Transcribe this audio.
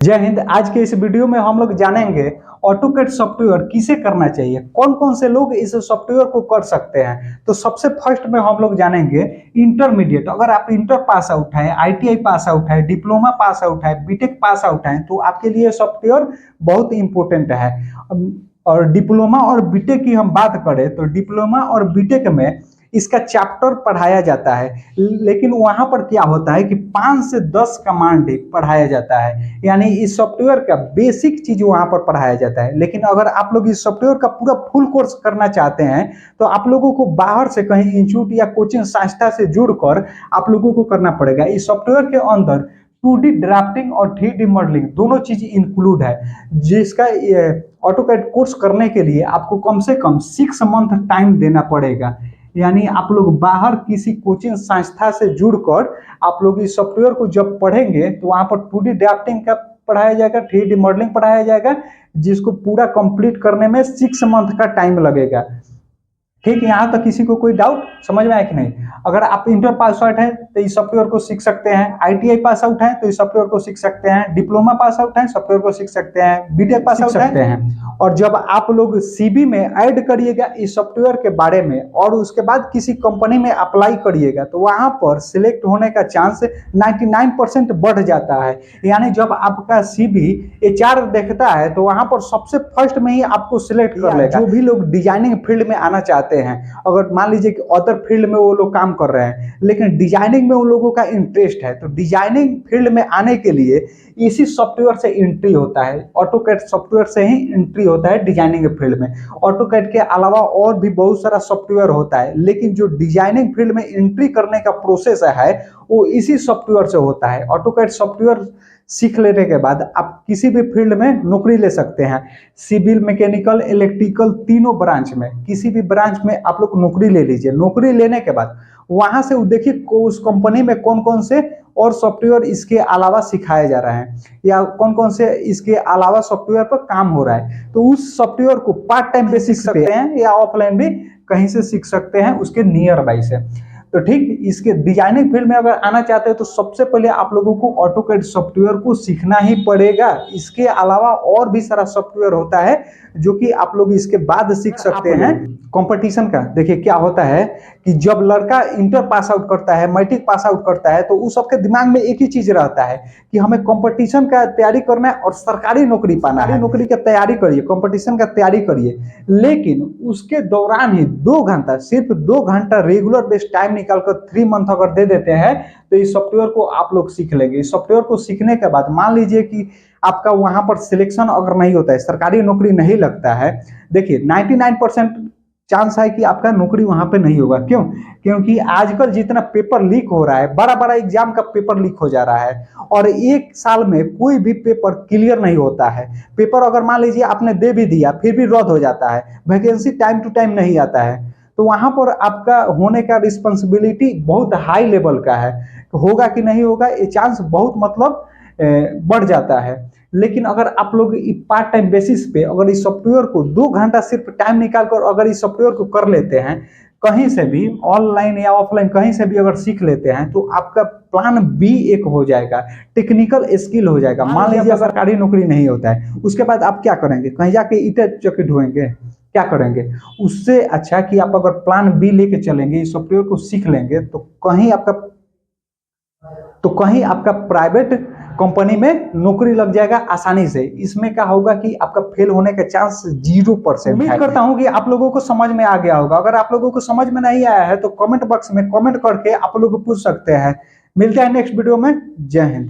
जय हिंद। आज के इस वीडियो में हम लोग जानेंगे ऑटोकैड सॉफ्टवेयर किसे करना चाहिए, कौन कौन से लोग इस सॉफ्टवेयर को कर सकते हैं। तो सबसे फर्स्ट में हम लोग जानेंगे इंटरमीडिएट। अगर आप इंटर पास आउट है, आईटीआई पास आउट है, डिप्लोमा पास आउट है, बीटेक पास आउट है, तो आपके लिए सॉफ्टवेयर बहुत इंपॉर्टेंट है। और डिप्लोमा और बीटेक की हम बात करें तो डिप्लोमा और बीटेक में इसका चैप्टर पढ़ाया जाता है, लेकिन वहां पर क्या होता है कि 5 से 10 कमांड पढ़ाया जाता है, यानी इस सॉफ्टवेयर का बेसिक चीज वहां पर पढ़ाया जाता है। लेकिन अगर आप लोग इस सॉफ्टवेयर का पूरा फुल कोर्स करना चाहते हैं तो आप लोगों को बाहर से कहीं इंस्टीट्यूट या कोचिंग संस्था से जुड़कर आप लोगों को करना पड़ेगा। इस सॉफ्टवेयर के अंदर 2D ड्राफ्टिंग और 3D मॉडलिंग दोनों चीज इंक्लूड है, जिसका ऑटोकैड कोर्स करने के लिए आपको कम से कम 6 मंथ टाइम देना पड़ेगा। यानी आप लोग बाहर किसी कोचिंग संस्था से जुड़कर आप लोग इस सॉफ्टवेयर को जब पढ़ेंगे तो वहां पर 2D ड्राफ्टिंग का पढ़ाया जाएगा, 3D मॉडलिंग पढ़ाया जाएगा, जिसको पूरा कंप्लीट करने में 6 मंथ का टाइम लगेगा। ठीक, यहाँ तक किसी को कोई डाउट समझ में आया कि नहीं? अगर आप इंटर पास आउट है तो इस सॉफ्टवेयर को सीख सकते हैं, आईटीआई पास आउट है तो इस सॉफ्टवेयर को सीख सकते हैं, डिप्लोमा पास आउट है सॉफ्टवेयर को सीख सकते हैं, बीटेक पास आउट सकते हैं। और जब आप लोग सीवी में ऐड करिएगा इस सॉफ्टवेयर के बारे में और उसके बाद किसी कंपनी में अप्लाई करिएगा तो वहां पर सिलेक्ट होने का चांस 99% बढ़ जाता है। यानी जब आपका सीवी एचआर देखता है तो वहां पर सबसे फर्स्ट में ही आपको सिलेक्ट कर लेगा। जो भी लोग डिजाइनिंग फील्ड में आना चाहते हैं, अगर मान लीजिए कि अदर फील्ड में वो लोग काम कर रहे हैं लेकिन डिजाइनिंग में उन लोगों का इंटरेस्ट है, तो डिजाइनिंग फील्ड में आने के लिए इसी सॉफ्टवेयर से एंट्री होता है। ऑटोकैड सॉफ्टवेयर से ही एंट्री होता है डिजाइनिंग फील्ड में। ऑटोकैड के अलावा और भी बहुत सारा सॉफ्टवेयर होता है, लेकिन जो डिजाइनिंग फील्ड में एंट्री करने का प्रोसेस है वो इसी सॉफ्टवेयर से होता है। ऑटोकैड सॉफ्टवेयर सीख लेने के बाद आप किसी भी फील्ड में नौकरी ले सकते हैं। सिविल, मैकेनिकल, इलेक्ट्रिकल, तीनों ब्रांच में किसी भी ब्रांच में आप लोग नौकरी ले लीजिए। नौकरी लेने के बाद वहां से देखिए उस कंपनी में कौन कौन से और सॉफ्टवेयर इसके अलावा सिखाया जा रहा है या कौन कौन से इसके अलावा सॉफ्टवेयर पर काम हो रहा है, तो उस सॉफ्टवेयर को पार्ट टाइम बेसिस पे हैं या ऑफलाइन भी कहीं से सीख सकते हैं उसके नियर बाई से। तो ठीक, इसके डिजाइनिंग फील्ड में अगर आना चाहते हैं तो सबसे पहले आप लोगों को ऑटोकैड सॉफ्टवेयर को सीखना ही पड़ेगा। इसके अलावा और भी सारा सॉफ्टवेयर होता है जो कि आप लोग इसके बाद सीख सकते हैं। कंपटीशन का देखिए क्या होता है कि जब लड़का इंटर पास आउट करता है, मैट्रिक पास आउट करता है, तो उस सबके दिमाग में एक ही चीज रहता है कि हमें कंपटीशन का तैयारी करना है और सरकारी नौकरी पाना है। नौकरी का तैयारी करिए, कंपटीशन का तैयारी करिए, लेकिन उसके दौरान ही 2 घंटा, सिर्फ 2 घंटा रेगुलर बेस टाइम निकालकर 3 मंथ अगर दे देते हैं तो इस सॉफ्टवेयर को आप लोग सीख लेंगे। इस सॉफ्टवेयर को सीखने के बाद मान लीजिए कि आपका वहां पर सिलेक्शन अगर नहीं होता है, सरकारी नौकरी नहीं लगता है, देखिए 99% चांस है कि आपका नौकरी वहां पे नहीं होगा। क्यों? क्योंकि आजकल जितना पेपर लीक हो रहा है, बड़ा बड़ा एग्जाम का पेपर लीक हो जा रहा है और 1 साल में कोई भी पेपर क्लियर नहीं होता है। पेपर अगर मान लीजिए आपने दे भी दिया फिर भी रद्द हो जाता है, वैकेंसी टाइम टू टाइम नहीं आता है, तो वहां पर आपका होने का रिस्पॉन्सिबिलिटी बहुत हाई लेवल का है। होगा कि नहीं होगा ये चांस बहुत मतलब बढ़ जाता है। लेकिन अगर आप लोग पार्ट टाइम बेसिस पे अगर इस सॉफ्टवेयर को 2 घंटा सिर्फ टाइम निकाल कर अगर इस सॉफ्टवेयर को कर लेते हैं, कहीं से भी ऑनलाइन या ऑफलाइन कहीं से भी अगर सीख लेते हैं तो आपका प्लान बी एक हो जाएगा, टेक्निकल स्किल हो जाएगा। मान लीजिए सरकारी नौकरी नहीं होता है, उसके बाद आप क्या करेंगे? कहीं जाके ईंटें चक्की ढोएंगे? क्या करेंगे? उससे अच्छा कि आप अगर प्लान बी लेके चलेंगे, इस सॉफ्टवेयर को सीख लेंगे तो कहीं आपका प्राइवेट कंपनी में नौकरी लग जाएगा आसानी से। इसमें क्या होगा कि आपका फेल होने का चांस 0%। उम्मीद करता हूं कि आप लोगों को समझ में आ गया होगा। अगर आप लोगों को समझ में नहीं आया है तो कमेंट बॉक्स में कमेंट करके आप लोग पूछ सकते हैं। मिलते हैं नेक्स्ट वीडियो में। जय हिंद।